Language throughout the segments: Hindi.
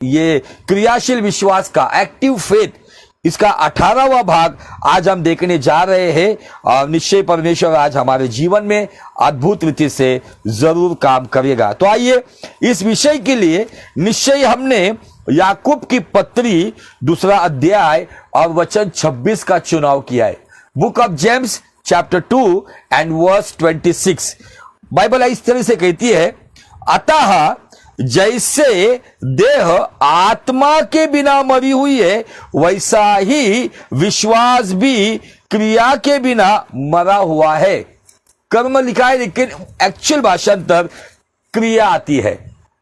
ये क्रियाशील विश्वास का एक्टिव फेथ, इसका 18वां भाग आज हम देखने जा रहे हैं। और निश्चय परमेश्वर आज हमारे जीवन में अद्भुत रीति से जरूर काम करेगा। तो आइए इस विषय के लिए निश्चय हमने याकूब की पत्री 2 अध्याय और वचन 26 का चुनाव किया है। Book of James chapter 2 and verse 26। Bible इस तरह से कहती है, अतः जैसे देह आत्मा के बिना मरी हुई है, वैसा ही विश्वास भी क्रिया के बिना मरा हुआ है। कर्म लिखा है, लेकिन एक्चुअल भाषांतर क्रिया आती है,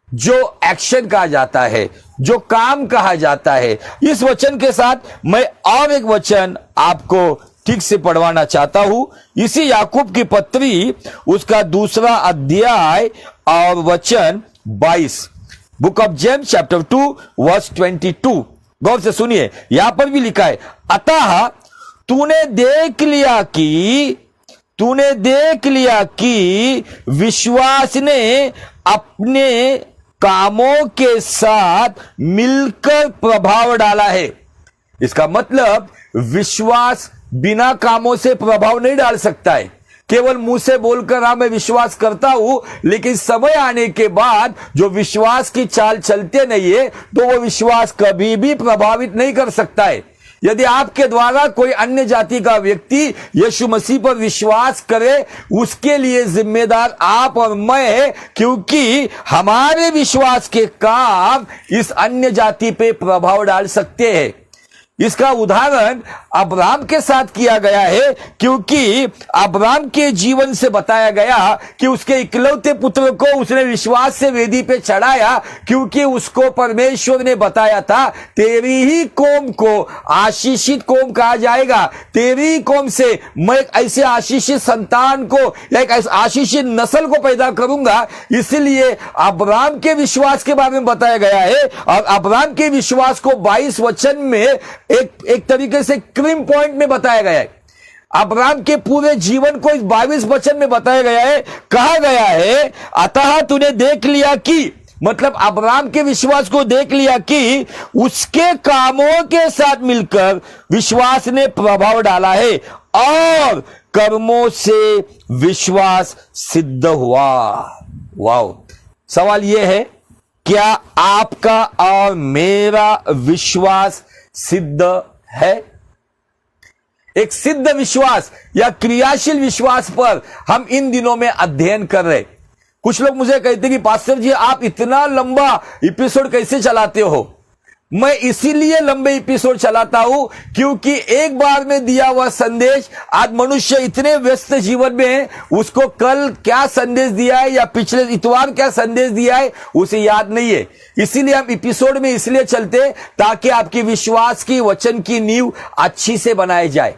जो एक्शन कहा जाता है, जो काम कहा जाता है। इस वचन के साथ मैं और एक वचन आपको ठीक से पढ़वाना चाहता हूं। इसी याकूब की पत्री उसका 2 अध्याय और वचन 22। Book of James chapter 2 verse 22। गौर से सुनिए, यहां पर भी लिखा है, अतः तूने देख लिया कि विश्वास ने अपने कामों के साथ मिलकर प्रभाव डाला है। इसका मतलब विश्वास बिना कामों से प्रभाव नहीं डाल सकता है। केवल मुंह से बोलकर हाँ मैं विश्वास करता हूं, लेकिन समय आने के बाद जो विश्वास की चाल चलते नहीं है, तो वो विश्वास कभी भी प्रभावित नहीं कर सकता है। यदि आपके द्वारा कोई अन्य जाति का व्यक्ति यीशु मसीह पर विश्वास करे, उसके लिए जिम्मेदार आप और मैं है, क्योंकि हमारे विश्वास के काम इस अन्य जाति पे प्रभाव डाल सकते हैं। इसका उदाहरण अब्राहम के साथ किया गया है, क्योंकि अब्राहम के जीवन से बताया गया कि उसके इकलौते पुत्र को उसने विश्वास से वेदी पे चढ़ाया, क्योंकि उसको परमेश्वर ने बताया था, तेरी ही कौम को आशीषित कौम कहा जाएगा, तेरी ही कौम से मैं एक ऐसे आशीषित संतान को या एक ऐसे आशीषित नस्ल को पैदा करूंगा। इसलिए अब्राहम के विश्वास के बारे में बताया गया है, और अब्राहम के विश्वास को 22 वचन में एक तरीके से क्रीम पॉइंट में बताया गया है। अब्राहम के पूरे जीवन को इस 22 वचन में बताया गया है। कहा गया है, अतः तूने देख लिया कि, मतलब अब्राहम के विश्वास को देख लिया कि उसके कामों के साथ मिलकर विश्वास ने प्रभाव डाला है, और कर्मों से विश्वास सिद्ध हुआ। वाओ! सवाल यह है, क्या आपका और मेरा विश्वास सिद्ध है? एक सिद्ध विश्वास या क्रियाशील विश्वास पर हम इन दिनों में अध्ययन कर रहे। कुछ लोग मुझे कहते कि पास्टर जी आप इतना लंबा एपिसोड कैसे चलाते हो? मैं इसीलिए लंबे एपिसोड चलाता हूं, क्योंकि एक बार में दिया हुआ संदेश आज मनुष्य इतने व्यस्त जीवन में है, उसको कल क्या संदेश दिया है या पिछले इतवार क्या संदेश दिया है उसे याद नहीं है। इसीलिए हम एपिसोड में इसलिए चलते ताकि आपकी विश्वास की वचन की नींव अच्छी से बनाई जाए।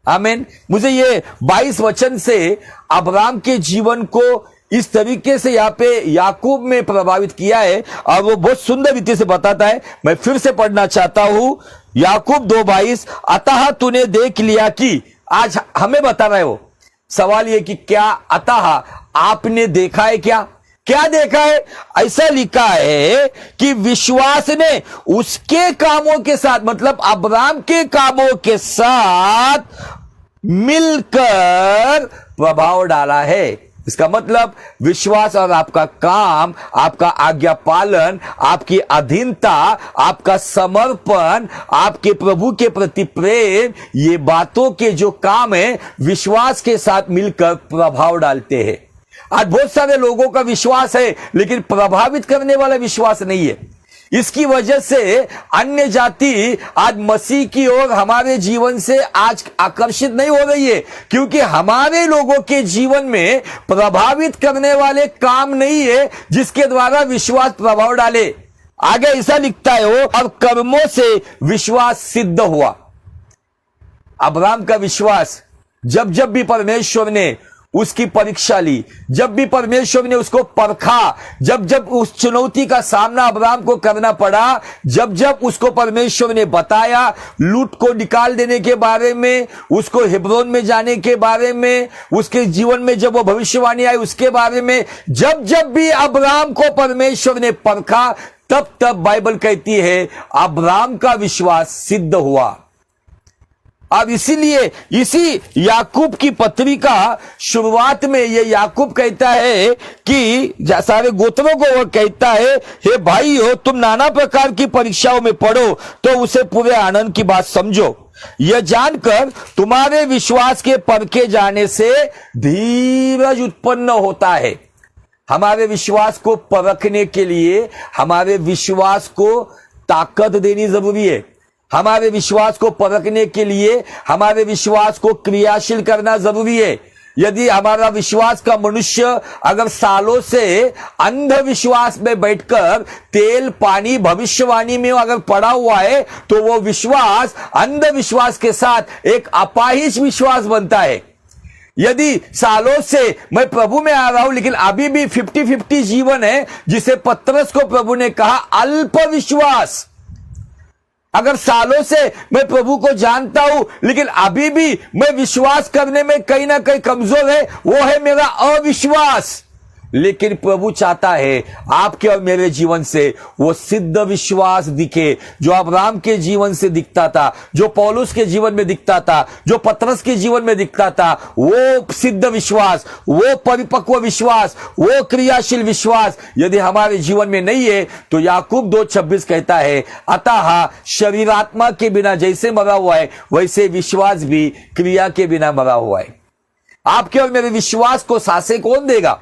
आमीन। मुझे ये 22 वचन से अब्राहम के जीवन को इस तरीके से यहाँ पे याकूब में प्रभावित किया है, और वो बहुत सुंदर रीति से बताता है। मैं फिर से पढ़ना चाहता हूं, याकूब 2:22, अतः तूने देख लिया कि, आज हमें बता रहे हो। सवाल ये कि क्या अतः आपने देखा है? क्या देखा है? ऐसा लिखा है कि विश्वास ने उसके कामों के साथ, मतलब अब्राहम के कामों के साथ मिलकर प्रभाव डाला है। इसका मतलब विश्वास और आपका काम, आपका आज्ञा पालन, आपकी अधीनता, आपका समर्पण, आपके प्रभु के प्रति प्रेम, ये बातों के जो काम है विश्वास के साथ मिलकर प्रभाव डालते हैं। आज बहुत सारे लोगों का विश्वास है, लेकिन प्रभावित करने वाला विश्वास नहीं है। इसकी वजह से अन्य जाति आज मसीह की ओर हमारे जीवन से आज आकर्षित नहीं हो रही है, क्योंकि हमारे लोगों के जीवन में प्रभावित करने वाले काम नहीं है जिसके द्वारा विश्वास प्रभाव डाले। आगे ऐसा लिखता है, वो और कर्मों से विश्वास सिद्ध हुआ। अब्राहम का विश्वास जब जब भी परमेश्वर ने उसकी परीक्षा ली, जब भी परमेश्वर ने उसको परखा, जब जब उस चुनौती का सामना अब्राहम को करना पड़ा, जब जब उसको परमेश्वर ने बताया लूत को निकाल देने के बारे में, उसको हिब्रोन में जाने के बारे में, उसके जीवन में जब वो भविष्यवाणी आई उसके बारे में, जब जब भी अब्राहम को परमेश्वर ने परखा, तब तब बाइबल कहती है अब्राहम का विश्वास सिद्ध हुआ। अब इसीलिए इसी याकूब की पत्री का शुरुआत में ये याकूब कहता है कि सारे गोत्रों को वो कहता है, हे भाइयों, तुम नाना प्रकार की परीक्षाओं में पढ़ो तो उसे पूरे आनंद की बात समझो, यह जानकर तुम्हारे विश्वास के परखे जाने से धीरज उत्पन्न होता है। हमारे विश्वास को परखने के लिए हमारे विश्वास को ताकत देनी जरूरी है। हमारे विश्वास को परखने के लिए हमारे विश्वास को क्रियाशील करना जरूरी है। यदि हमारा विश्वास का मनुष्य अगर सालों से अंधविश्वास में बैठकर तेल पानी भविष्यवाणी में अगर पड़ा हुआ है, तो वो विश्वास अंधविश्वास के साथ एक अपाहिज विश्वास बनता है। यदि सालों से मैं प्रभु में आ रहा हूं लेकिन अभी भी 50-50 जीवन है, जिसे पतरस को प्रभु ने कहा अल्प विश्वास। अगर सालों से मैं प्रभु को जानता हूं लेकिन अभी भी मैं विश्वास करने में कहीं ना कहीं कमजोर है, वो है मेरा अविश्वास। लेकिन प्रभु चाहता है आपके और मेरे जीवन से वो सिद्ध विश्वास दिखे, जो अब्राहम के जीवन से दिखता था, जो पौलुस के जीवन में दिखता था, जो पतरस के जीवन में दिखता था। वो सिद्ध विश्वास, वो परिपक्व विश्वास, वो क्रियाशील विश्वास यदि हमारे जीवन में नहीं है, तो याकूब 2:26 कहता है, अतः शरीर आत्मा के बिना जैसे मरा हुआ है, वैसे विश्वास भी क्रिया के बिना मरा हुआ है। आपके और मेरे विश्वास को सांसें कौन देगा?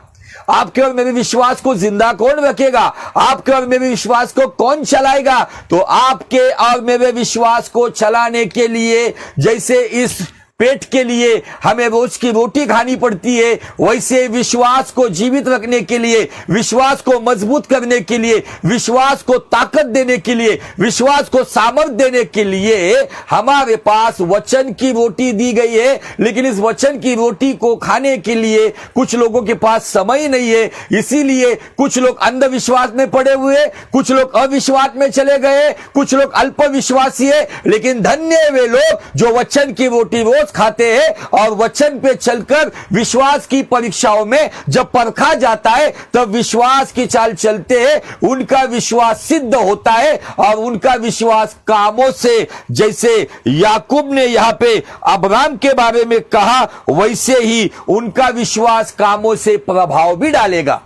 आपके और मेरे विश्वास को जिंदा कौन रखेगा? आपके और मेरे विश्वास को कौन चलाएगा? तो आपके और मेरे विश्वास को चलाने के लिए, जैसे इस पेट के लिए हमें रोज की रोटी खानी पड़ती है, वैसे विश्वास को जीवित रखने के लिए, विश्वास को मजबूत करने के लिए, विश्वास को ताकत देने के लिए, विश्वास को सामर्थ्य देने के लिए हमारे पास वचन की रोटी दी गई है। लेकिन इस वचन की रोटी को खाने के लिए कुछ लोगों के पास समय नहीं है, इसीलिए कुछ लोग अंधविश्वास में पड़े हुए, कुछ लोग अविश्वास में चले गए, कुछ लोग अल्प विश्वासी है। लेकिन धन्य वे लोग जो वचन की रोटी रोज खाते हैं और वचन पे चलकर विश्वास की परीक्षाओं में जब परखा जाता है तब विश्वास की चाल चलते हैं, उनका विश्वास सिद्ध होता है और उनका विश्वास कामों से, जैसे याकूब ने यहां पे अब्राहम के बारे में कहा, वैसे ही उनका विश्वास कामों से प्रभाव भी डालेगा।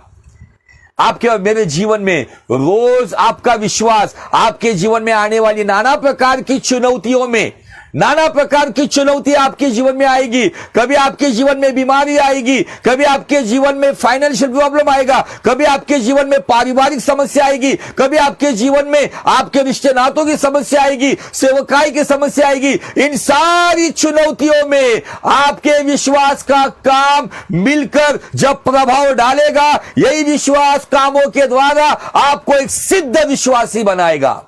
आपके और मेरे जीवन में रोज आपका विश्वास आपके जीवन में आने वाली नाना प्रकार की चुनौतियों में, नाना प्रकार की चुनौती आपके जीवन में आएगी। कभी आपके जीवन में बीमारी आएगी, कभी आपके जीवन में फाइनेंशियल प्रॉब्लम आएगा, कभी आपके जीवन में पारिवारिक समस्या आएगी, कभी आपके जीवन में आपके रिश्ते नातों की समस्या आएगी, सेवकाई की समस्या आएगी। इन सारी चुनौतियों में आपके विश्वास का काम मिलकर जब प्रभाव डालेगा, यही विश्वास कामों के द्वारा आपको एक सिद्ध विश्वासी बनाएगा।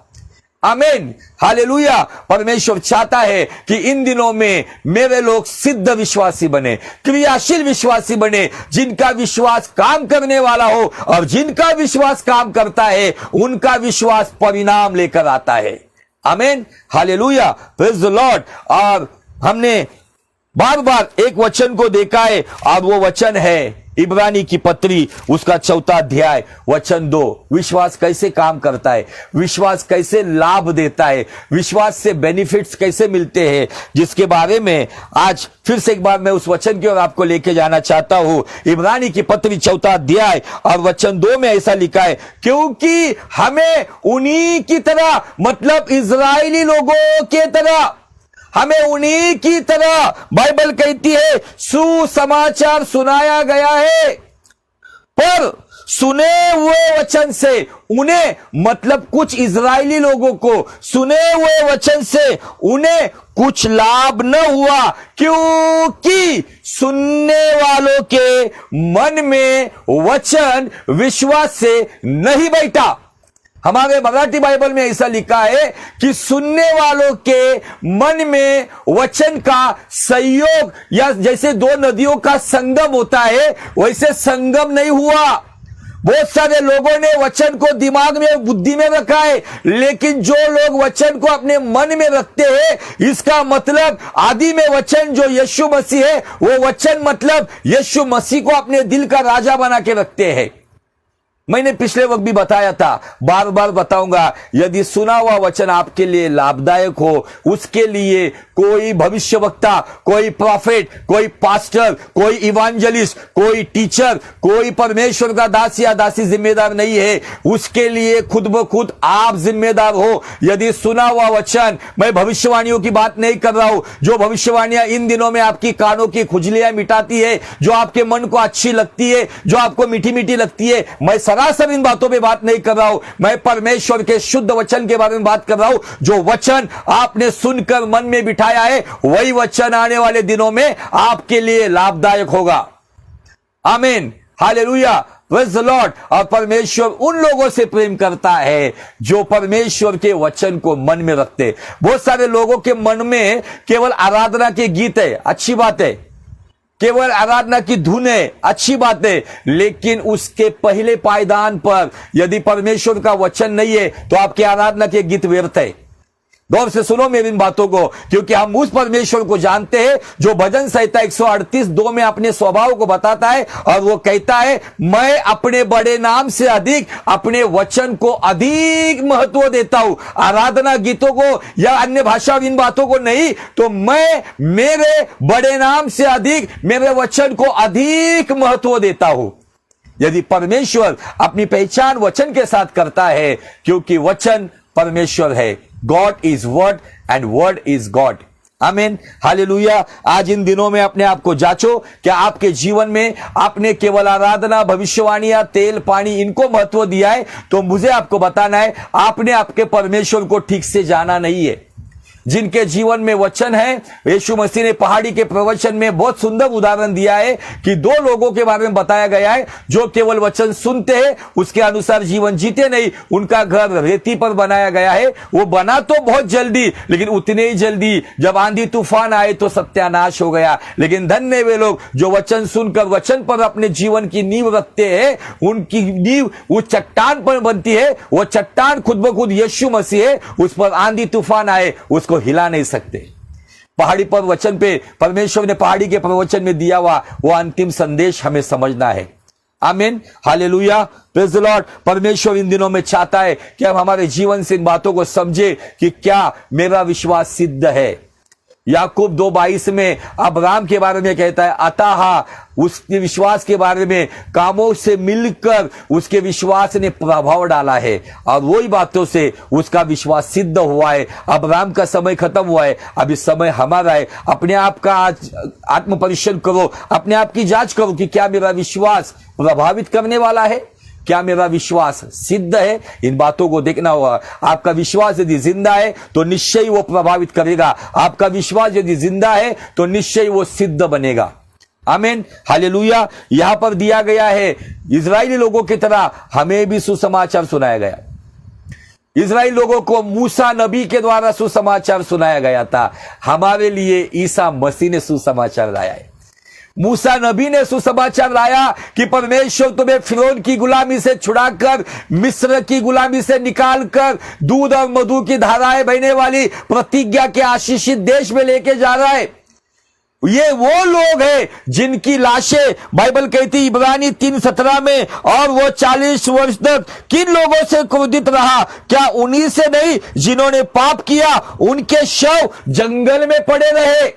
आमीन, हालेलुया। परमेश्वर चाहता है कि इन दिनों में मेरे लोग सिद्ध विश्वासी बने, क्रियाशील विश्वासी बने, जिनका विश्वास काम करने वाला हो, और जिनका विश्वास काम करता है उनका विश्वास परिणाम लेकर आता है। आमीन, हालेलुया, प्रेज द लॉर्ड। और हमने बार बार एक वचन को देखा है और वो वचन है इब्रानी की पत्री उसका 4 अध्याय वचन 2। विश्वास कैसे काम करता है, विश्वास कैसे लाभ देता है, विश्वास से बेनिफिट्स कैसे मिलते हैं, जिसके बारे में आज फिर से एक बार मैं उस वचन की ओर आपको लेके जाना चाहता हूं। इब्रानी की पत्री 4 अध्याय और वचन 2 में ऐसा लिखा है, क्योंकि हमें उन्हीं की तरह, मतलब इजरायली लोगों के तरह, हमें उन्हीं की तरह, बाइबल कहती है, सुसमाचार सुनाया गया है। पर सुने हुए वचन से उन्हें, मतलब कुछ इजरायली लोगों को सुने हुए वचन से उन्हें कुछ लाभ न हुआ, क्योंकि सुनने वालों के मन में वचन विश्वास से नहीं बैठा। हमारे मराठी बाइबल में ऐसा लिखा है कि सुनने वालों के मन में वचन का संयोग, या जैसे दो नदियों का संगम होता है वैसे संगम नहीं हुआ। बहुत सारे लोगों ने वचन को दिमाग में, बुद्धि में रखा है, लेकिन जो लोग वचन को अपने मन में रखते हैं, इसका मतलब आदि में वचन जो यीशु मसीह है, वो वचन मतलब यीशु मसीह को अपने दिल का राजा बना के रखते हैं। मैंने पिछले वक्त भी बताया था, बार बार बताऊंगा, यदि सुना हुआ वचन आपके लिए लाभदायक हो, उसके लिए कोई भविष्यवक्ता, कोई प्रॉफिट, कोई पास्टर, कोई इवांजलिस्ट, कोई टीचर, कोई परमेश्वर का दास या दासी जिम्मेदार नहीं है। उसके लिए खुद ब खुद आप जिम्मेदार हो। यदि सुना हुआ वचन, मैं भविष्यवाणियों की बात नहीं कर रहा हूं, जो भविष्यवाणियां इन दिनों में आपकी कानों की खुजलियां मिटाती है, जो आपके मन को अच्छी लगती है, जो आपको मीठी मीठी लगती है, मैं सरासर इन बातों पे बात नहीं कर रहा हूं। मैं परमेश्वर के शुद्ध वचन के बारे में बात कर रहा हूं। जो वचन आपने सुनकर मन में बिठाया है, वही वचन आने वाले दिनों में आपके लिए लाभदायक होगा। आमीन, हालेलुया, प्रेज़ द लॉर्ड। और परमेश्वर उन लोगों से प्रेम करता है जो परमेश्वर के वचन को मन में रखते। बहुत सारे लोगों के मन में केवल आराधना के गीत है, अच्छी बात है, केवल आराधना की धुन है, अच्छी बात है, लेकिन उसके पहले पायदान पर यदि परमेश्वर का वचन नहीं है तो आपकी आराधना के गीत व्यर्थ है। गौर से सुनो मेरी इन बातों को, क्योंकि हम उस परमेश्वर को जानते हैं जो भजन संहिता 138:2 में अपने स्वभाव को बताता है, और वो कहता है, मैं अपने बड़े नाम से अधिक अपने वचन को अधिक महत्व देता हूं। आराधना गीतों को या अन्य भाषा इन बातों को नहीं, तो मैं मेरे बड़े नाम से अधिक मेरे वचन को अधिक महत्व देता हूं। यदि परमेश्वर अपनी पहचान वचन के साथ करता है, क्योंकि वचन परमेश्वर है, God is word and word is God. आमीन, हालेलुया। आज इन दिनों में अपने आप को जांचो, क्या आपके जीवन में आपने केवल आराधना, भविष्यवाणियां, तेल, पानी, इनको महत्व दिया है? तो मुझे आपको बताना है, आपने आपके परमेश्वर को ठीक से जाना नहीं है। जिनके जीवन में वचन है, यीशु मसीह ने पहाड़ी के प्रवचन में बहुत सुंदर उदाहरण दिया है कि दो लोगों के बारे में बताया गया है जो केवल वचन सुनते हैं, उसके अनुसार जीवन जीते नहीं। उनका घर रेती पर बनाया गया है, वो बना तो बहुत जल्दी, लेकिन उतने ही जल्दी जब आंधी तूफान आए तो सत्यानाश हो गया। लेकिन धन्य वे लोग जो वचन सुनकर वचन पर अपने जीवन की नींव रखते हैं, उनकी नींव वो चट्टान पर बनती है। वो चट्टान खुद ब खुद यीशु मसीह है, उस पर आंधी तूफान आए उसको हिला नहीं सकते। पहाड़ी पर वचन पे परमेश्वर ने पहाड़ी के प्रवचन में दिया हुआ वो अंतिम संदेश हमें समझना है। आमीन, हालेलुया, प्रेज़ द लॉर्ड। परमेश्वर इन दिनों में चाहता है कि हम हमारे जीवन से इन बातों को समझे कि क्या मेरा विश्वास सिद्ध है। याकूब 2:22 में अब्राहम के बारे में कहता है, अतः उसके विश्वास के बारे में कामों से मिलकर उसके विश्वास ने प्रभाव डाला है, और वही बातों से उसका विश्वास सिद्ध हुआ है। अब्राहम का समय खत्म हुआ है, अभी समय हमारा है। अपने आप का आज आत्म परीक्षण करो, अपने आप की जांच करो कि क्या मेरा विश्वास प्रभावित करने वाला है, क्या मेरा विश्वास सिद्ध है। इन बातों को देखना होगा। आपका विश्वास यदि जिंदा है तो निश्चय ही वो प्रभावित करेगा। आपका विश्वास यदि जिंदा है तो निश्चय ही वो सिद्ध बनेगा। आमीन, हालेलुया। यहां पर दिया गया है, इजरायली लोगों की तरह हमें भी सुसमाचार सुनाया गया। इजराइल लोगों को मूसा नबी के द्वारा सुसमाचार सुनाया गया था, हमारे लिए ईसा मसीह ने सुसमाचार लाया है। मूसा नबी ने सुसमाचार लाया कि परमेश्वर तुम्हें फिरौन की गुलामी से छुड़ाकर, मिस्र की गुलामी से निकालकर, दूध और मधु की धाराएं बहने वाली प्रतिज्ञा के आशीषित देश में लेके जा रहा है। ये वो लोग हैं जिनकी लाशें बाइबल कहती इब्रानी 3:17 में, और वो 40 वर्ष तक किन लोगों से क्रोधित रहा? क्या उन्हीं से नहीं जिन्होंने पाप किया? उनके शव जंगल में पड़े रहे,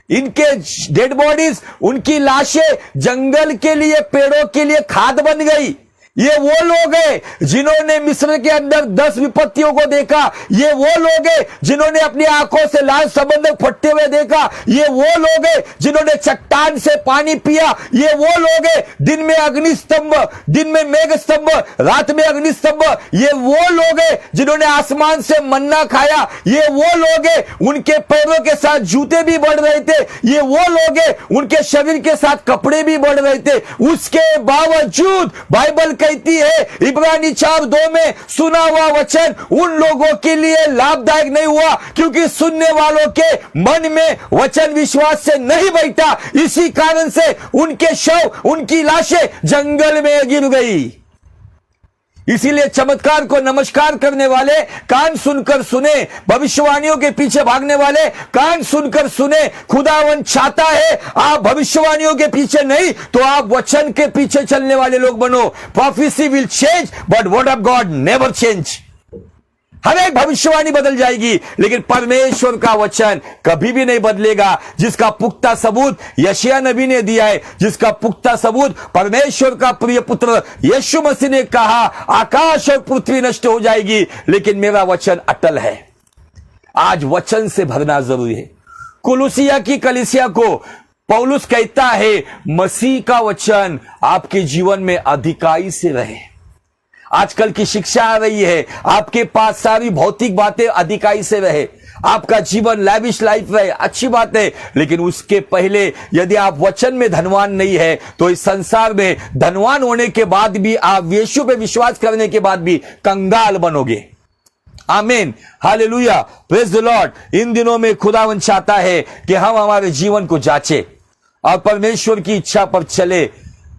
इनके डेड बॉडीज, उनकी लाशें जंगल के लिए, पेड़ों के लिए खाद बन गई। ये वो लोग हैं जिन्होंने मिस्र के अंदर 10 विपत्तियों को देखा। ये वो लोग हैं जिन्होंने अपनी आंखों से लाल समंदर फटते हुए देखा। ये वो लोग हैं जिन्होंने चट्टान से पानी पिया। ये वो लोग हैं दिन में अग्निस्तंभ, दिन में मेघ स्तंभ, रात में अग्निस्तंभ। ये वो लोग हैं जिन्होंने आसमान से मन्ना खाया। ये वो लोग हैं उनके पैरों के साथ जूते भी बढ़ रहे थे। ये वो लोग हैं उनके शरीर के साथ कपड़े भी बढ़ रहे थे। उसके बावजूद बाइबल कहती है इब्रानी 4:2 में, सुना हुआ वचन उन लोगों के लिए लाभदायक नहीं हुआ क्योंकि सुनने वालों के मन में वचन विश्वास से नहीं बैठा। इसी कारण से उनके शव, उनकी लाशें जंगल में गिर गई। इसीलिए चमत्कार को नमस्कार करने वाले कान सुनकर सुने, भविष्यवाणियों के पीछे भागने वाले कान सुनकर सुने। खुदावन चाहता है आप भविष्यवाणियों के पीछे नहीं तो आप वचन के पीछे चलने वाले लोग बनो। Prophecy will change but word of God never change. हर एक भविष्यवाणी बदल जाएगी लेकिन परमेश्वर का वचन कभी भी नहीं बदलेगा, जिसका पुख्ता सबूत यशायाह नबी ने दिया है, जिसका पुख्ता सबूत परमेश्वर का प्रिय पुत्र यीशु मसीह ने कहा, आकाश और पृथ्वी नष्ट हो जाएगी लेकिन मेरा वचन अटल है। आज वचन से भरना जरूरी है। कुलुसिया की कलीसिया को पौलुस कहता है, मसीह का वचन आपके जीवन में अधिकाई से रहे। आजकल की शिक्षा आ रही है, आपके पास सारी भौतिक बातें अधिकाई से रहे, आपका जीवन लैविश लाइफ रहे, अच्छी बात है, लेकिन उसके पहले यदि आप वचन में धनवान नहीं है तो इस संसार में धनवान होने के बाद भी, आप यीशु पे विश्वास करने के बाद भी कंगाल बनोगे। आमीन, हालेलुया, प्रेज द लॉर्ड। इन दिनों में खुदावन चाहता है कि हम हमारे जीवन को जांचे और परमेश्वर की इच्छा पर चले।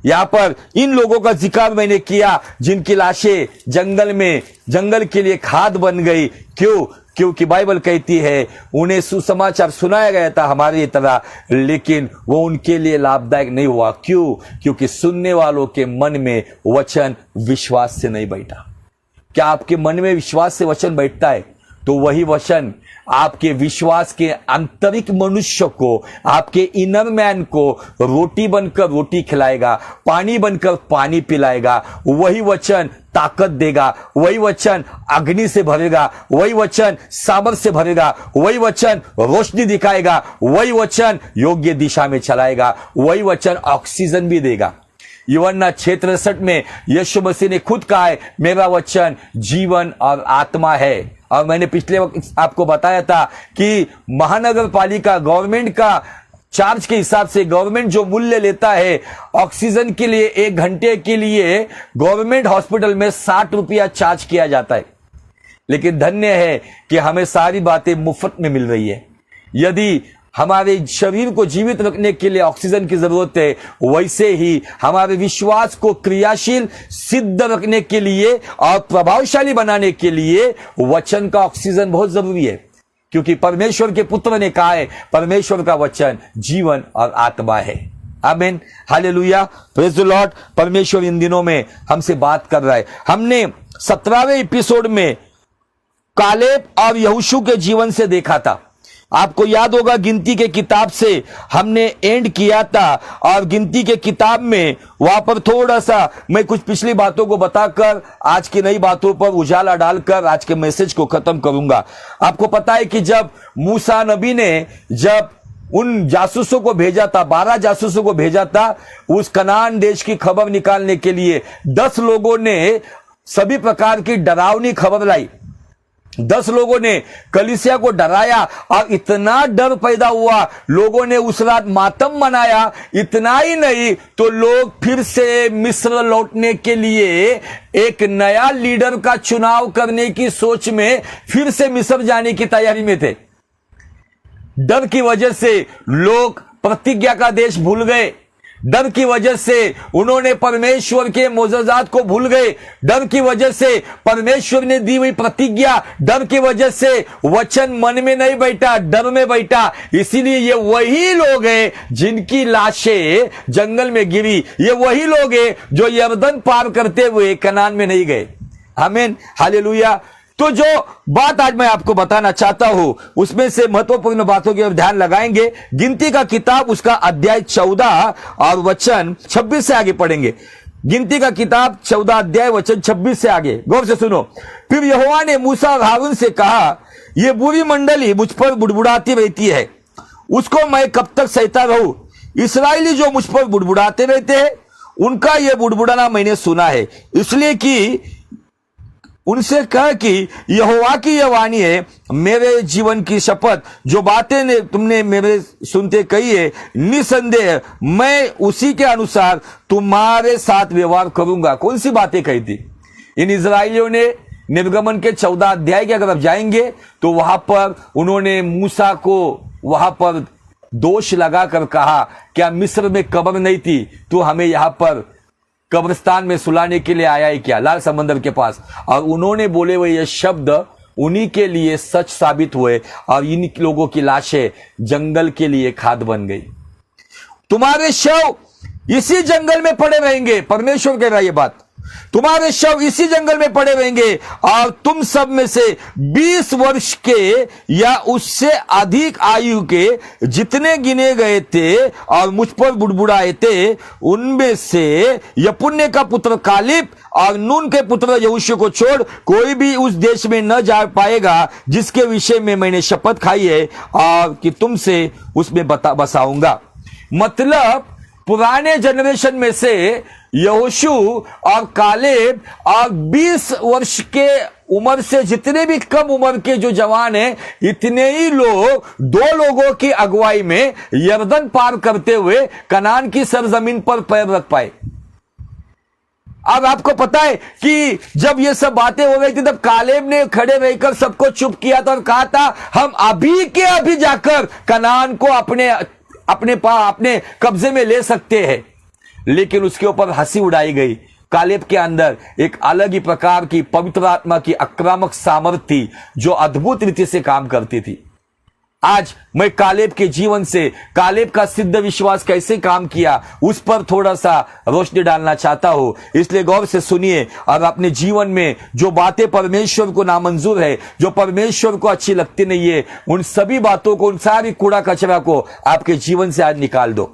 यहां पर इन लोगों का जिक्र मैंने किया जिनकी लाशें जंगल के लिए खाद बन गई। क्यों? क्योंकि बाइबल कहती है उन्हें सुसमाचार सुनाया गया था हमारी तरह, लेकिन वो उनके लिए लाभदायक नहीं हुआ। क्यों? क्योंकि सुनने वालों के मन में वचन विश्वास से नहीं बैठा। क्या आपके मन में विश्वास से वचन बैठता है तो वही वचन आपके विश्वास के आंतरिक मनुष्य को, आपके इनर मैन को रोटी बनकर रोटी खिलाएगा, पानी बनकर पानी पिलाएगा। वही वचन ताकत देगा, वही वचन अग्नि से भरेगा, वही वचन सामर्थ से भरेगा, वही वचन रोशनी दिखाएगा, वही वचन योग्य दिशा में चलाएगा, वही वचन ऑक्सीजन भी देगा। यूहन्ना 6:63 में यीशु मसीह ने खुद कहा है, मेरा वचन जीवन और आत्मा है। और मैंने पिछले वक्त आपको बताया था कि महानगर पालिका गवर्नमेंट का चार्ज के हिसाब से गवर्नमेंट जो मूल्य लेता है ऑक्सीजन के लिए, 1 घंटे के लिए गवर्नमेंट हॉस्पिटल में 60 रुपया चार्ज किया जाता है। लेकिन धन्य है कि हमें सारी बातें मुफ्त में मिल रही है। यदि हमारे शरीर को जीवित रखने के लिए ऑक्सीजन की जरूरत है, वैसे ही हमारे विश्वास को क्रियाशील सिद्ध रखने के लिए और प्रभावशाली बनाने के लिए वचन का ऑक्सीजन बहुत जरूरी है। क्योंकि परमेश्वर के पुत्र ने कहा है, परमेश्वर का वचन जीवन और आत्मा है। आमीन, हालेलुया, प्रेज द लॉर्ड। परमेश्वर इन दिनों में हमसे बात कर रहा है। हमने 17वें एपिसोड में कालेब और यहोशू के जीवन से देखा था। आपको याद होगा गिनती के किताब से हमने एंड किया था और गिनती के किताब में वहां पर थोड़ा सा मैं कुछ पिछली बातों को बताकर आज की नई बातों पर उजाला डालकर आज के मैसेज को खत्म करूंगा। आपको पता है कि जब मूसा नबी ने जब उन जासूसों को भेजा था, 12 जासूसों को भेजा था उस कनान देश की खबर निकालने के लिए, 10 लोगों ने सभी प्रकार की डरावनी खबर लाई। 10 लोगों ने कलीसिया को डराया और इतना डर पैदा हुआ, लोगों ने उस रात मातम मनाया। इतना ही नहीं तो लोग फिर से मिस्र लौटने के लिए एक नया लीडर का चुनाव करने की सोच में फिर से मिस्र जाने की तैयारी में थे। डर की वजह से लोग प्रतिज्ञा का देश भूल गए। डर की वजह से उन्होंने परमेश्वर के मोजज़ात को भूल गए। डर की वजह से परमेश्वर ने दी हुई प्रतिज्ञा, डर की वजह से वचन मन में नहीं बैठा, डर में बैठा। इसीलिए ये वही लोग हैं जिनकी लाशें जंगल में गिरी। ये वही लोग हैं जो यरदन पार करते हुए कनान में नहीं गए। आमीन, हालेलुया। तो जो बात आज मैं आपको बताना चाहता हूं उसमें से महत्वपूर्ण बातों की ओर ध्यान लगाएंगे। गिनती का किताब उसका अध्याय 14 और वचन 26 से आगे पढ़ेंगे। गिनती का किताब 14 अध्याय वचन 26 से आगे गौर से सुनो। फिर यहोवा ने मूसा और हारून से कहा, यह बुरी मंडली मुझ पर बुड़बुड़ाती रहती है, उसको मैं कब तक सहता रहूं? इस्राएली जो मुझ पर बुड़बुड़ाते रहते हैं उनका यह बुड़बुड़ाना मैंने सुना है, इसलिए कि उनसे कहा कि यहोवा की यह वाणी है, मेरे जीवन की शपथ, जो बातें ने तुमने मेरे सुनते कही है, निसंदेह मैं उसी के अनुसार तुम्हारे साथ व्यवहार करूंगा। कौन सी बातें कही थी इन इजराइलियों ने? निर्गमन के 14 अध्याय के अगर आप जाएंगे तो वहां पर उन्होंने मूसा को वहां पर दोष लगाकर कहा, क्या मिस्र में कब्र नहीं थी? तू हमें यहां पर कब्रिस्तान में सुलाने के लिए आया है क्या, लाल समंदर के पास? और उन्होंने बोले हुए ये शब्द उन्हीं के लिए सच साबित हुए और इन लोगों की लाशें जंगल के लिए खाद बन गई। तुम्हारे शव इसी जंगल में पड़े रहेंगे, परमेश्वर कह रहा है ये बात, तुम्हारे शव इसी जंगल में पड़े रहेंगे और तुम सब में से 20 वर्ष के या उससे अधिक आयु के जितने गिने गए थे और मुझ पर बुड़बुड़ाए थे, उनमें से यपुन्ने का पुत्र कालिब और नून के पुत्र यहोशू को छोड़ कोई भी उस देश में न जा पाएगा जिसके विषय में मैंने शपथ खाई है और कि तुमसे उसमें बसाऊंगा। मतलब पुराने जनरेशन में से यहोशू और कालेब और 20 वर्ष के उम्र से जितने भी कम उम्र के जो जवान हैं, इतने ही लोग 2 लोगों की अगुवाई में यरदन पार करते हुए कनान की सरजमीन पर पैर रख पाए। अब आपको पता है कि जब ये सब बातें हो गई थी तब कालेब ने खड़े रहकर सबको चुप किया था और कहा था, हम अभी के अभी जाकर कनान को अपने कब्जे में ले सकते हैं। लेकिन उसके ऊपर हंसी उड़ाई गई। कालेब के अंदर एक अलग ही प्रकार की पवित्र आत्मा की आक्रामक सामर्थ्य थी जो अद्भुत रीति से काम करती थी। आज मैं कालेब के जीवन से कालेब का सिद्ध विश्वास कैसे काम किया उस पर थोड़ा सा रोशनी डालना चाहता हूं, इसलिए गौर से सुनिए और अपने जीवन में जो बातें परमेश्वर को नामंजूर है, जो परमेश्वर को अच्छी लगती नहीं है, उन सभी बातों को, उन सारी कूड़ा कचरा को आपके जीवन से आज निकाल दो।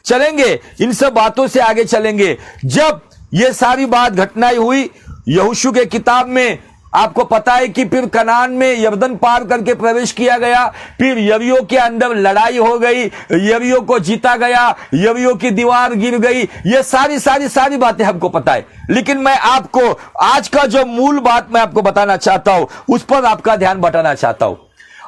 चलेंगे इन सब बातों से आगे चलेंगे। जब ये सारी बात घटनाएं हुई यहोशू के किताब में, आपको पता है कि फिर कनान में यरदन पार करके प्रवेश किया गया, फिर यरीहो के अंदर लड़ाई हो गई, यरीहो को जीता गया, यरीहो की दीवार गिर गई। ये सारी बातें हमको पता है, लेकिन मैं आपको आज का जो मूल बात मैं आपको बताना चाहता हूं उस पर आपका ध्यान बटाना चाहता हूं।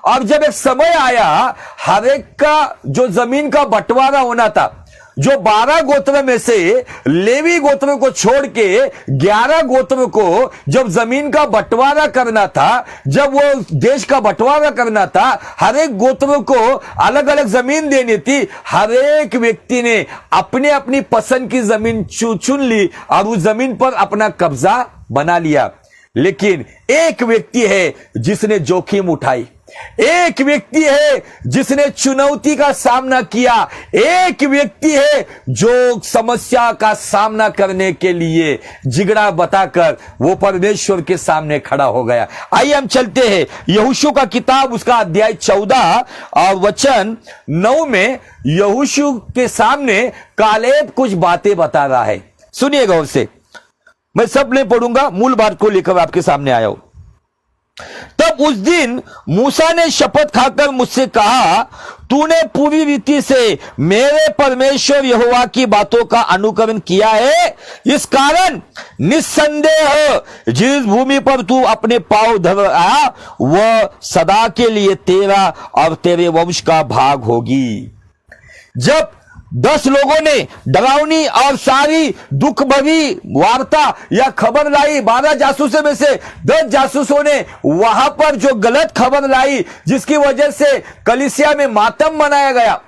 और जब एक समय आया हर एक का जो जमीन का बंटवारा होना था, जो 12 गोत्र में से लेवी गोत्र को छोड़ के 11 गोत्र को जब जमीन का बंटवारा करना था, जब वो देश का बंटवारा करना था, हर एक गोत्र को अलग अलग जमीन देनी थी। हर एक व्यक्ति ने अपने अपनी पसंद की जमीन चुन ली और उस जमीन पर अपना कब्जा बना लिया। लेकिन एक व्यक्ति है जिसने जोखिम उठाई, एक व्यक्ति है जिसने चुनौती का सामना किया, एक व्यक्ति है जो समस्या का सामना करने के लिए जिगरा बताकर वो परमेश्वर के सामने खड़ा हो गया। आइए हम चलते हैं यहोशू का किताब, उसका अध्याय 14 और वचन 9 में यहोशू के सामने कालेब कुछ बातें बता रहा है। सुनिएगा उसे, मैं सब नहीं पढ़ूंगा, मूल बात को लेकर आपके सामने आया हूं। तब उस दिन मूसा ने शपथ खाकर मुझसे कहा, तूने पूरी रीति से मेरे परमेश्वर यहोवा की बातों का अनुकरण किया है, इस कारण निस्संदेह जिस भूमि पर तू अपने पांव धर आया वह सदा के लिए तेरा और तेरे वंश का भाग होगी। जब 10 लोगों ने डरावनी और सारी दुख भरी वार्ता या खबर लाई, 12 जासूसों में से 10 जासूसों ने वहां पर जो गलत खबर लाई जिसकी वजह से कलीसिया में मातम मनाया गया,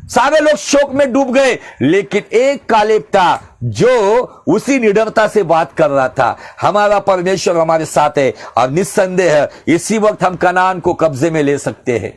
सारे लोग शोक में डूब गए। लेकिन एक कालेब था जो उसी निडरता से बात कर रहा था, हमारा परमेश्वर हमारे साथ है और निस्संदेह इसी वक्त हम कनान को कब्जे में ले सकते हैं।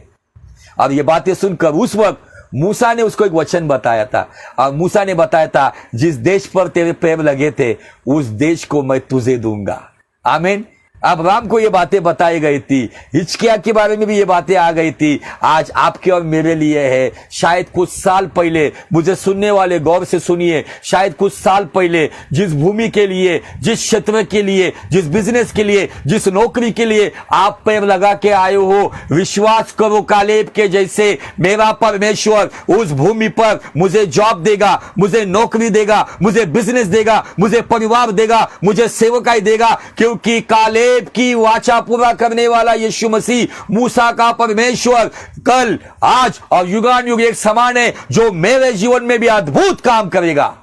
और ये बातें सुनकर उस वक्त मूसा ने उसको एक वचन बताया था और मूसा ने बताया था, जिस देश पर तेरे पैर लगे थे उस देश को मैं तुझे दूंगा। आमीन। अब्राहम को ये बातें बताई गई थी, हिजकिय्याह के बारे में भी ये बातें आ गई थी, आज आपके और मेरे लिए है। शायद कुछ साल पहले, मुझे सुनने वाले गौर से सुनिए, शायद कुछ साल पहले जिस भूमि के लिए, जिस क्षेत्र के लिए, जिस बिजनेस के लिए, जिस नौकरी के लिए आप पैर लगा के आए हो, विश्वास करो कालेब के जैसे मेरा परमेश्वर उस भूमि पर मुझे जॉब देगा, मुझे नौकरी देगा, मुझे बिजनेस देगा, मुझे परिवार देगा, मुझे सेवकाई देगा, क्योंकि कालेब कालेब की वाचा पूरा करने वाला यीशु मसीह, मूसा का परमेश्वर, कल आज और युगान युग एक समान है, जो मेरे जीवन में भी अद्भुत काम करेगा।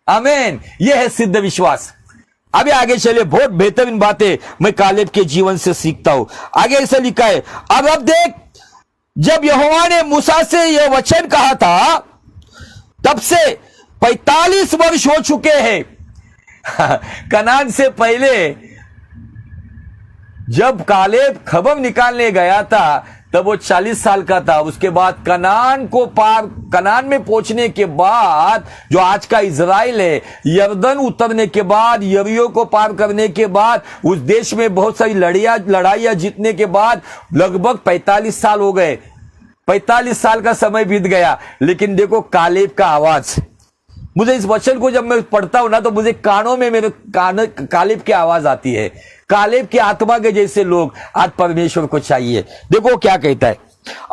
आमीन। यह है सिद्ध विश्वास। अभी आगे चले, बहुत बेहतरीन बातें मैं कालेब के जीवन से सीखता हूं। आगे ऐसा लिखा है, अब देख, जब यहोवा ने मूसा से यह वचन कहा था, तब से 45 वर्ष हो चुके हैं। कनान से पहले जब कालेब खबर निकालने गया था, तब वो 40 साल का था। उसके बाद कनान में पहुंचने के बाद, जो आज का इजराइल है, यरदन उतरने के बाद, यरीहो को पार करने के बाद, उस देश में बहुत सारी लड़ाइयां जीतने के बाद लगभग 45 साल हो गए। 45 साल का समय बीत गया। लेकिन देखो कालेब का आवाज, मुझे इस वचन को जब मैं पढ़ता हूं ना, तो मुझे कानों में मेरे कालेब की आवाज आती है। कालेब की आत्मा के जैसे लोग आज परमेश्वर को चाहिए। देखो क्या कहता है,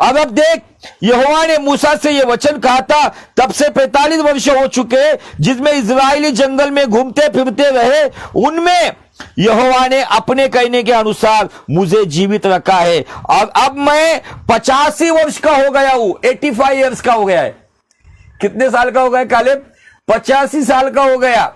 अब देख, यहोवा ने मूसा से यह वचन कहा था, तब से 45 वर्ष हो चुके, जिसमें इजरायली जंगल में घूमते फिरते रहे। उनमें यहोवा ने अपने कहने के अनुसार मुझे जीवित रखा है, और अब मैं 85 वर्ष का हो गया हूं। 85 ईयर्स का हो गया है। कितने साल का हो गया कालेब? 85 साल का हो गया।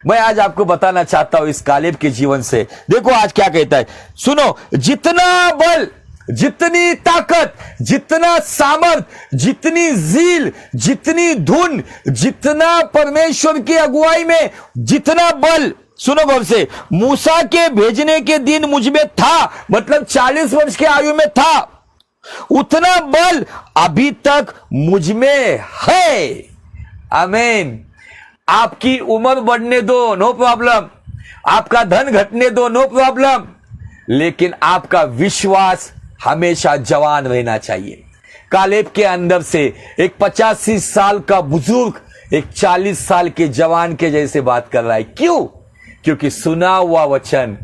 मैं आज आपको बताना चाहता हूं इस कालेब के जीवन से। देखो आज क्या कहता है, सुनो। जितना बल, जितनी ताकत, जितना सामर्थ, जितनी जील, जितनी धुन, जितना परमेश्वर की अगुवाई में जितना बल, सुनो गौर से, मूसा के भेजने के दिन मुझ में था, मतलब 40 वर्ष की आयु में था, उतना बल अभी तक मुझ में है। आमीन। आपकी उम्र बढ़ने दो, नो प्रॉब्लम। आपका धन घटने दो, नो प्रॉब्लम। लेकिन आपका विश्वास हमेशा जवान रहना चाहिए। कालेब के अंदर से एक 85 साल का बुजुर्ग एक 40 साल के जवान के जैसे बात कर रहा है। क्यों? क्योंकि सुना हुआ वचन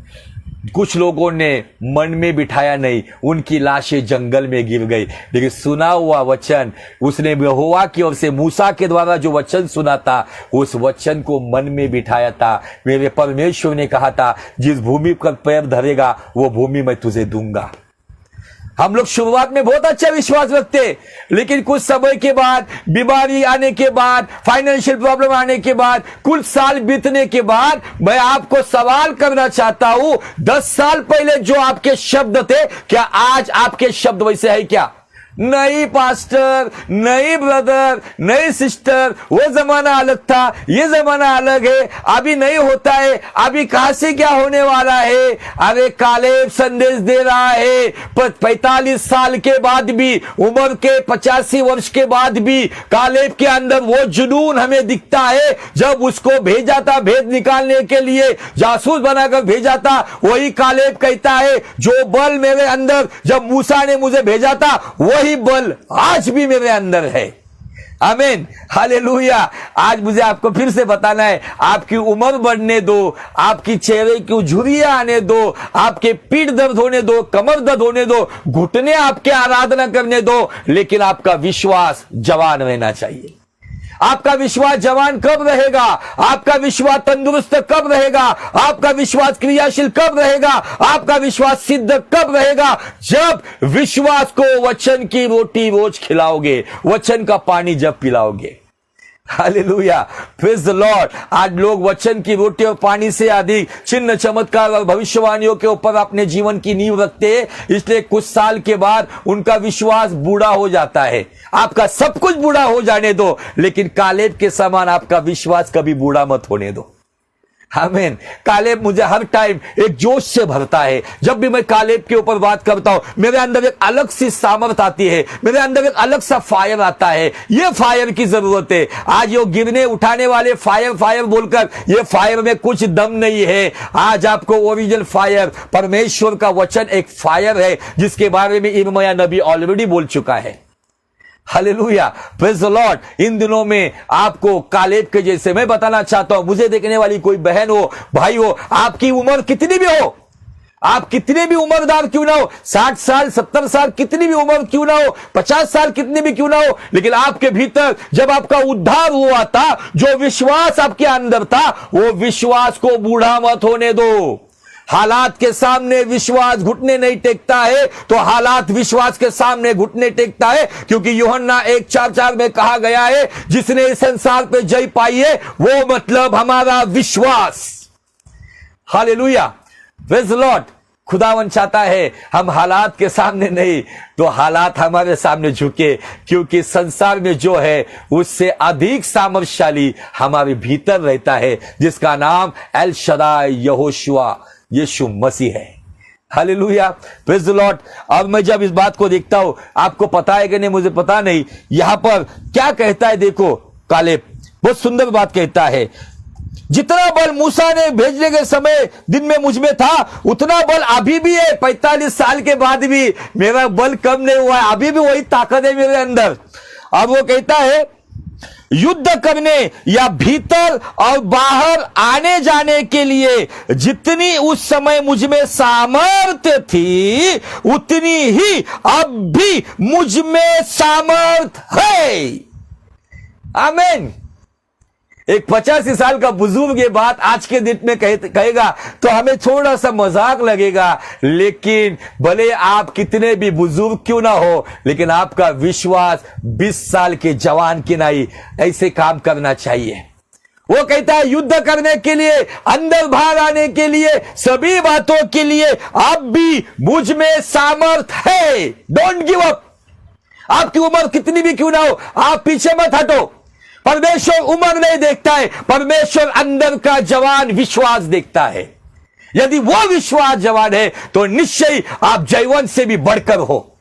कुछ लोगों ने मन में बिठाया नहीं, उनकी लाशें जंगल में गिर गई। लेकिन सुना हुआ वचन, उसने यहोवा की ओर से मूसा के द्वारा जो वचन सुना था, उस वचन को मन में बिठाया था। मेरे परमेश्वर ने कहा था, जिस भूमि पर पैर धरेगा वो भूमि मैं तुझे दूंगा। हम लोग शुरुआत में बहुत अच्छा विश्वास रखते, लेकिन कुछ समय के बाद, बीमारी आने के बाद, फाइनेंशियल प्रॉब्लम आने के बाद, कुछ साल बीतने के बाद, मैं आपको सवाल करना चाहता हूं, 10 साल पहले जो आपके शब्द थे, क्या आज आपके शब्द वैसे है क्या? नहीं पास्टर, नहीं ब्रदर, नहीं सिस्टर, वो जमाना अलग था, ये जमाना अलग है, अभी नहीं होता है, अभी कहां से क्या होने वाला है। अरे कालेब संदेश दे रहा है, 45 साल के बाद भी, उम्र के 85 वर्ष के बाद भी कालेब के अंदर वो जुनून हमें दिखता है। जब उसको भेजा था भेद निकालने के लिए, जासूस बनाकर भेजा था, वही कालेब कहता है, जो बल मेरे अंदर जब मूसा ने मुझे भेजा था, वही बल आज भी मेरे अंदर है। आमीन, हालेलुया। आज मुझे आपको फिर से बताना है, आपकी उम्र बढ़ने दो, आपकी चेहरे की झुर्रियां आने दो, आपके पीठ दर्द होने दो, कमर दर्द होने दो, घुटने आपके आराधना करने दो, लेकिन आपका विश्वास जवान रहना चाहिए। आपका विश्वास जवान कब रहेगा? आपका विश्वास तंदुरुस्त कब रहेगा? आपका विश्वास क्रियाशील कब रहेगा? आपका विश्वास सिद्ध कब रहेगा? जब विश्वास को वचन की रोटी रोज खिलाओगे, वचन का पानी जब पिलाओगे। Hallelujah, praise the lord. आज लोग वचन की रोटी और पानी से अधिक चिन्ह चमत्कार और भविष्यवाणियों के ऊपर अपने जीवन की नींव रखते हैं, इसलिए कुछ साल के बाद उनका विश्वास बूढ़ा हो जाता है। आपका सब कुछ बूढ़ा हो जाने दो, लेकिन कालेब के समान आपका विश्वास कभी बूढ़ा मत होने दो। आमीन। कालेब मुझे हर टाइम एक जोश से भरता है। जब भी मैं कालेब के ऊपर बात करता हूं, मेरे अंदर एक अलग सी सामर्थ आती है, मेरे अंदर एक अलग सा फायर आता है। ये फायर की जरूरत है। आज ये गिरने उठाने वाले फायर फायर बोलकर, ये फायर में कुछ दम नहीं है। आज आपको ओरिजिनल फायर, परमेश्वर का वचन एक फायर है, जिसके बारे में यिर्मयाह नबी ऑलरेडी बोल चुका है। Hallelujah, praise the lord. इन दिनों में आपको कालेब के जैसे, मैं बताना चाहता हूं, मुझे देखने वाली कोई बहन हो, भाई हो, आपकी उम्र कितनी भी हो, आप कितने भी उम्रदार क्यों ना हो, 60 साल 70 साल कितनी भी उम्र क्यों ना हो, 50 साल कितनी भी क्यों ना हो, लेकिन आपके भीतर जब आपका उद्धार हुआ था, जो विश्वास आपके अंदर था, वो विश्वास को बूढ़ा मत होने दो। हालात के सामने विश्वास घुटने नहीं टेकता है, तो हालात विश्वास के सामने घुटने टेकता है, क्योंकि यूहन्ना 1:4 में कहा गया है, जिसने इस संसार पे जय पाई है वो मतलब हमारा विश्वास। Hallelujah, praise the Lord. खुदावन चाहता है हम हालात के सामने नहीं तो हालात हमारे सामने झुके, क्योंकि संसार में जो है उससे अधिक सामर्थशाली हमारे भीतर रहता है, जिसका नाम एल शदाई यहोशुआ यीशु मसीह है। Hallelujah, praise the Lord. अब मैं जब इस बात को देखता हूं, आपको पता है कि नहीं मुझे पता नहीं, यहां पर क्या कहता है, देखो कालेब बहुत सुंदर बात कहता है, जितना बल मूसा ने भेजने के समय दिन में मुझ में था, उतना बल अभी भी है। 45 साल के बाद भी मेरा बल कम नहीं हुआ है, अभी भी वही ताकत है मेरे अंदर। अब वो कहता है, युद्ध करने या भीतर और बाहर आने जाने के लिए जितनी उस समय मुझ में सामर्थ्य थी, उतनी ही अब भी मुझ में सामर्थ्य है। आमीन। एक 85 साल का बुजुर्ग ये बात आज के दिन में कहेगा तो हमें थोड़ा सा मजाक लगेगा, लेकिन भले आप कितने भी बुजुर्ग क्यों ना हो, लेकिन आपका विश्वास 20 साल के जवान की नहीं ऐसे काम करना चाहिए। वो कहता है युद्ध करने के लिए, अंदर बाहर आने के लिए, सभी बातों के लिए अब भी मुझ में सामर्थ है। Don't give up. आपकी उम्र कितनी भी क्यों ना हो, आप पीछे मत हटो। परमेश्वर उम्र नहीं देखता है, परमेश्वर अंदर का जवान विश्वास देखता है। यदि वो विश्वास जवान है तो निश्चय आप जयवंत से भी बढ़कर हो।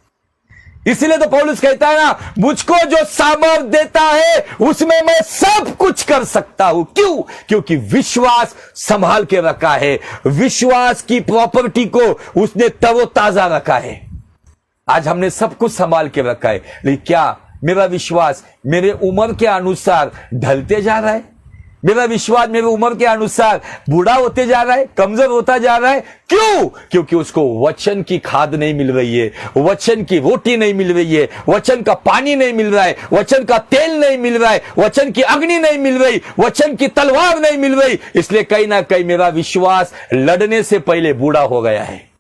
इसलिए तो पौलुस कहता है ना, मुझको जो सामर्थ देता है उसमें मैं सब कुछ कर सकता हूं। क्यों? क्योंकि विश्वास संभाल के रखा है, विश्वास की प्रॉपर्टी को उसने तरोताजा रखा है। आज हमने सब कुछ संभाल के रखा है, लेकिन क्या मेरा विश्वास मेरे उम्र के अनुसार ढलते जा रहा है? मेरा विश्वास मेरे उम्र के अनुसार बूढ़ा होते जा रहा है, कमजोर होता जा रहा है? क्यों? क्योंकि उसको वचन की खाद नहीं मिल रही है, वचन की रोटी नहीं मिल रही है, वचन का पानी नहीं मिल रहा है, वचन का तेल नहीं मिल रहा है, वचन की अग्नि नहीं मिल रही, वचन की तलवार नहीं मिल रही। इसलिए कहीं ना कहीं मेरा विश्वास लड़ने से पहले बूढ़ा हो गया है।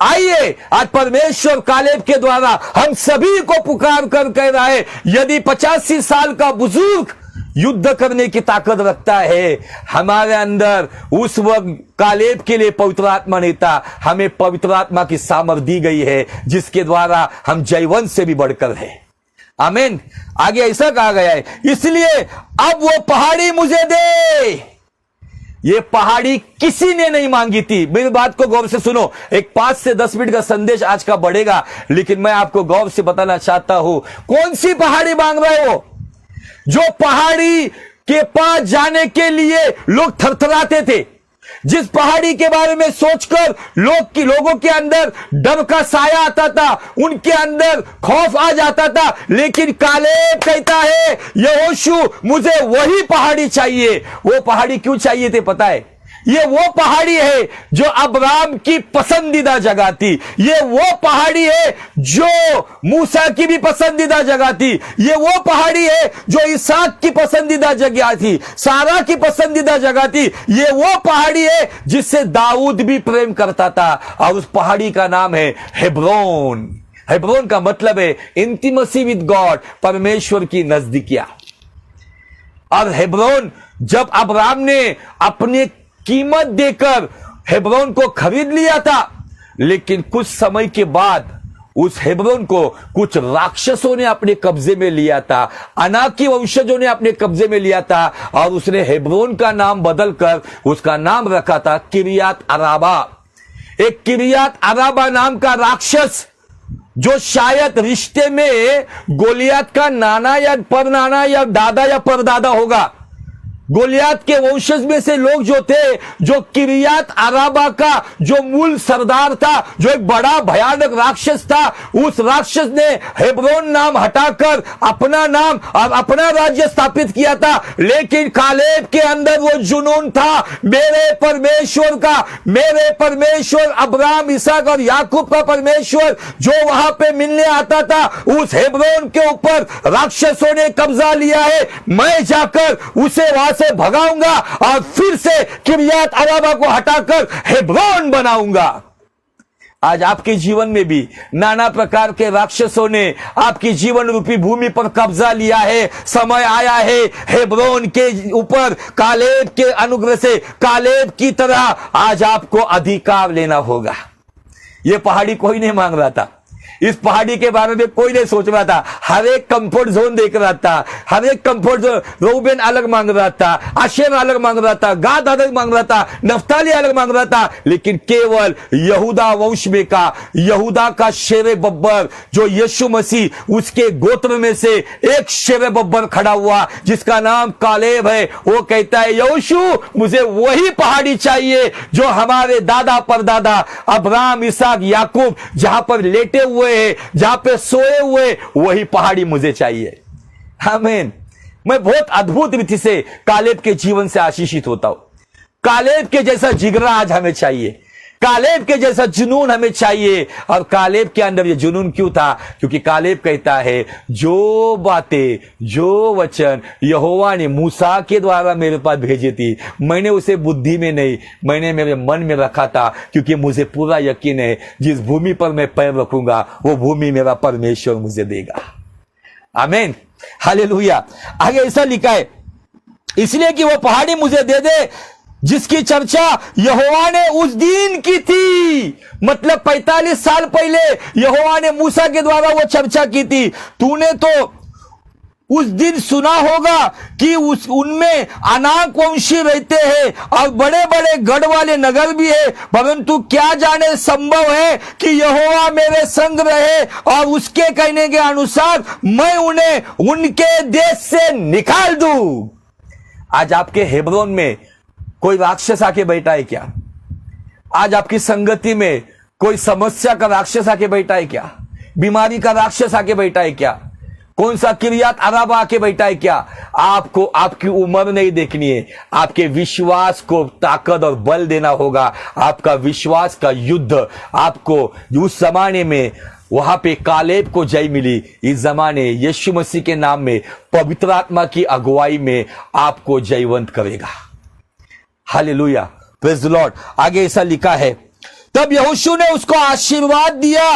आइए, आज परमेश्वर कालेब के द्वारा हम सभी को पुकार कर कह रहा है, यदि 85 साल का बुजुर्ग युद्ध करने की ताकत रखता है, हमारे अंदर उस वक्त कालेब के लिए पवित्र आत्मा नहीं था, हमें पवित्र आत्मा की सामर्थ दी गई है, जिसके द्वारा हम जयवंत से भी बढ़कर है। आमीन। आगे ऐसा कहा गया है, इसलिए अब वो पहाड़ी मुझे दे। ये पहाड़ी किसी ने नहीं मांगी थी। मेरी बात को गौर से सुनो, एक 5 से 10 मिनट का संदेश आज का बढ़ेगा, लेकिन मैं आपको गौर से बताना चाहता हूं, कौन सी पहाड़ी मांग रहे हो? जो पहाड़ी के पास जाने के लिए लोग थरथराते थे, जिस पहाड़ी के बारे में सोचकर लोगों के अंदर डर का साया आता था, उनके अंदर खौफ आ जाता था, लेकिन कालेब कहता है, यहोशू मुझे वही पहाड़ी चाहिए। वो पहाड़ी क्यों चाहिए थे पता है? ये वो पहाड़ी है जो अब्राहम की पसंदीदा जगह थी, ये वो पहाड़ी है जो मूसा की भी पसंदीदा जगह थी, ये वो पहाड़ी है जो इसहाक की पसंदीदा जगह थी, सारा की पसंदीदा जगह थी, ये वो पहाड़ी है जिससे दाऊद भी प्रेम करता था, और उस पहाड़ी का नाम है हेब्रोन। हेब्रोन का मतलब है इंटीमेसी विद गॉड, परमेश्वर की नजदीकिया। और हेब्रोन जब अब्राहम ने अपने कीमत देकर हेब्रोन को खरीद लिया था, लेकिन कुछ समय के बाद उस हेब्रोन को कुछ राक्षसों ने अपने कब्जे में लिया था, अनाकी वंशजों ने अपने कब्जे में लिया था, और उसने हेब्रोन का नाम बदलकर उसका नाम रखा था किरियात अराबा। एक किरियात अराबा नाम का राक्षस, जो शायद रिश्ते में गोलियत का नाना या परनाना या दादा या परदादा होगा। गोलियत के वंशज में से लोग जो थे, जो किरियात अराबा का जो मूल सरदार था, जो एक बड़ा भयानक राक्षस था, उस राक्षस ने हेब्रोन नाम हटाकर अपना नाम और अपना राज्य स्थापित किया था। लेकिन कालेब के अंदर वो जुनून था, मेरे परमेश्वर का, मेरे परमेश्वर अब्राहम, इसहाक और याकूब का परमेश्वर जो वहां पे मिलने आता था, उस हेब्रोन के ऊपर राक्षसों ने कब्जा लिया है, मैं जाकर उसे से भगाऊंगा और फिर से किर्यात अराबा को हटाकर हेब्रोन बनाऊंगा। आज आपके जीवन में भी नाना प्रकार के राक्षसों ने आपकी जीवन रूपी भूमि पर कब्जा लिया है। समय आया है हेब्रोन के ऊपर कालेब के अनुग्रह से, कालेब की तरह आज आपको अधिकार लेना होगा। यह पहाड़ी कोई नहीं मांग रहा था, इस पहाड़ी के बारे में कोई नहीं सोच रहा था। हर एक कंफर्ट जोन देख रहा था, हर एक कंफर्ट जोन। रूबेन अलग मांग रहा था, आशेर अलग मांग रहा था, गाद अलग मांग रहा था, नफ्ताली अलग मांग रहा था, लेकिन केवल यहूदा वंश में का, यहूदा का शेरे बब्बर जो यीशु मसीह, उसके गोत्र में से एक शेरे बब्बर खड़ा हुआ जिसका नाम कालेब है। वो कहता है यहोशू, मुझे वही पहाड़ी चाहिए जो हमारे दादा परदादा अब्राहम, इसहाक, याकूब जहां पर लेटे हुए, जहां पे सोए हुए, वही पहाड़ी मुझे चाहिए। आमीन। मैं बहुत अद्भुत रीति से कालेब के जीवन से आशीषित होता हूं। कालेब के जैसा जिगरा आज हमें चाहिए, कालेब के जैसा जुनून हमें चाहिए। और कालेब के अंदर ये जुनून क्यों था? क्योंकि कालेब कहता है जो बातें, जो वचन यहोवा ने मूसा के द्वारा मेरे पास भेजी थी, मैंने उसे बुद्धि में नहीं, मैंने मेरे मन में रखा था, क्योंकि मुझे पूरा यकीन है जिस भूमि पर मैं पैर रखूंगा वो भूमि मेरा परमेश्वर मुझे देगा। आमीन, हालेलुया। आगे ऐसा लिखा है, इसलिए कि वो पहाड़ी मुझे दे दे जिसकी चर्चा यहोवा ने उस दिन की थी। मतलब 45 साल पहले यहोवा ने मूसा के द्वारा वो चर्चा की थी। तूने तो उस दिन सुना होगा कि उनमें अनाक वंशी रहते हैं और बड़े बड़े गढ़ वाले नगर भी है, परंतु क्या जाने संभव है कि यहोवा मेरे संग रहे और उसके कहने के अनुसार मैं उन्हें उनके देश से निकाल दूं। आज आपके हेब्रोन में कोई राक्षस आके बैठा है क्या? आज आपकी संगति में कोई समस्या का राक्षस आके बैठा है क्या? बीमारी का राक्षस आके बैठा है क्या? कौन सा किर्यात अराबा आके बैठा है क्या? आपको आपकी उम्र नहीं देखनी है, आपके विश्वास को ताकत और बल देना होगा। आपका विश्वास का युद्ध आपको, उस जमाने में वहां पे कालेब को जय मिली, इस जमाने यीशु मसीह के नाम में पवित्र आत्मा की अगुवाई में आपको जयवंत करेगा। Hallelujah, praise the Lord. आगे ऐसा लिखा है, तब यहोशू ने उसको आशीर्वाद दिया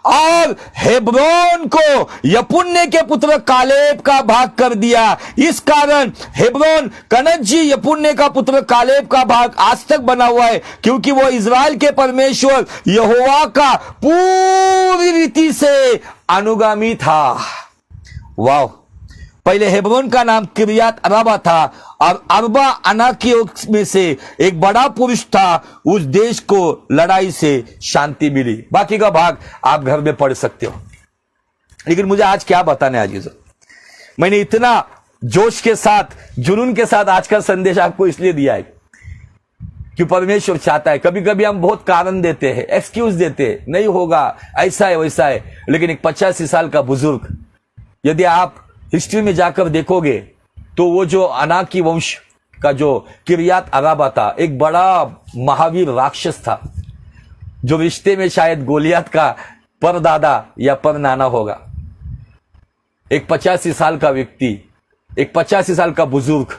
और हेब्रोन को यपुन्ने के पुत्र कालेब का भाग कर दिया। इस कारण हेब्रोन कनजी यपुन्ने का पुत्र कालेब का भाग आज तक बना हुआ है, क्योंकि वो इज़राइल के परमेश्वर यहोवा का पूरी रीति से अनुगामी था। वाह। पहले हेब्रोन का नाम किर्यात अराबा था और अरबा अनाकियों में से एक बड़ा पुरुष था। उस देश को लड़ाई से शांति मिली। बाकी का भाग आप घर में पढ़ सकते हो। लेकिन मुझे आज क्या बताने आजीज़, मैंने इतना जोश के साथ, जुनून के साथ आज का संदेश आपको इसलिए दिया है कि परमेश्वर चाहता है। कभी कभी हम बहुत कारण देते हैं, एक्सक्यूज देते हैं, नहीं होगा, ऐसा है वैसा है। लेकिन एक 85 साल का बुजुर्ग, यदि आप हिस्ट्री में जाकर देखोगे तो वो जो अनाकी वंश का जो किर्यात अराबा था, एक बड़ा महावीर राक्षस था, जो रिश्ते में शायद गोलियत का परदादा या परनाना होगा। एक 85 साल का व्यक्ति, एक 85 साल का बुजुर्ग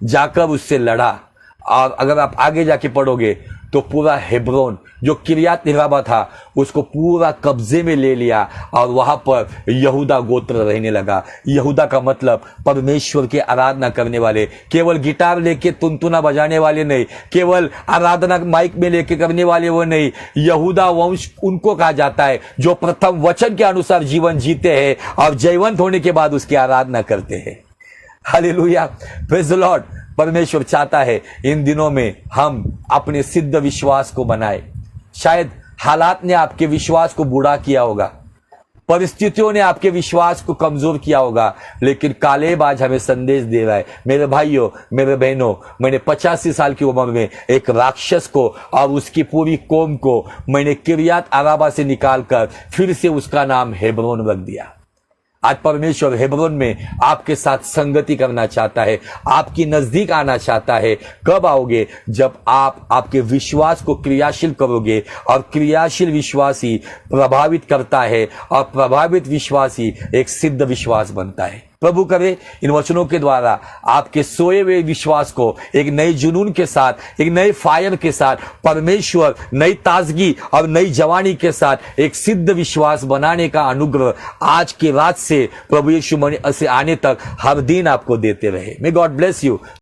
जाकर उससे लड़ा। और अगर आप आगे जाके पढ़ोगे तो पूरा हेब्रोन जो किर्यात अराबा था उसको पूरा कब्जे में ले लिया और वहां पर यहूदा गोत्र रहने लगा। यहूदा का मतलब परमेश्वर की आराधना करने वाले, केवल गिटार लेके तुनतुना बजाने वाले नहीं, केवल आराधना माइक में लेके करने वाले वो नहीं। यहूदा वंश उनको कहा जाता है जो प्रथम वचन के अनुसार जीवन जीते हैं और जयवंत होने के बाद उसकी आराधना करते हैं। Hallelujah, praise the Lord. परमेश्वर चाहता है इन दिनों में हम अपने सिद्ध विश्वास को बनाए। शायद हालात ने आपके विश्वास को बूढ़ा किया होगा, परिस्थितियों ने आपके विश्वास को कमजोर किया होगा, लेकिन कालेब आज हमें संदेश दे रहा है, मेरे भाइयों, मेरे बहनों, मैंने 85 साल की उम्र में एक राक्षस को और उसकी पूरी कौम को मैंने किर्यात अराबा से निकालकर फिर से उसका नाम हेब्रोन रख दिया। आज परमेश्वर हेब्रोन में आपके साथ संगति करना चाहता है, आपकी नजदीक आना चाहता है। कब आओगे? जब आप आपके विश्वास को क्रियाशील करोगे। और क्रियाशील विश्वासी प्रभावित करता है और प्रभावित विश्वासी एक सिद्ध विश्वास बनता है। प्रभु करे इन वचनों के द्वारा आपके सोए हुए विश्वास को एक नए जुनून के साथ, एक नए फायर के साथ, परमेश्वर नई ताजगी और नई जवानी के साथ एक सिद्ध विश्वास बनाने का अनुग्रह आज की रात से प्रभु यीशु मसीह से आने तक हर दिन आपको देते रहे। May God bless you.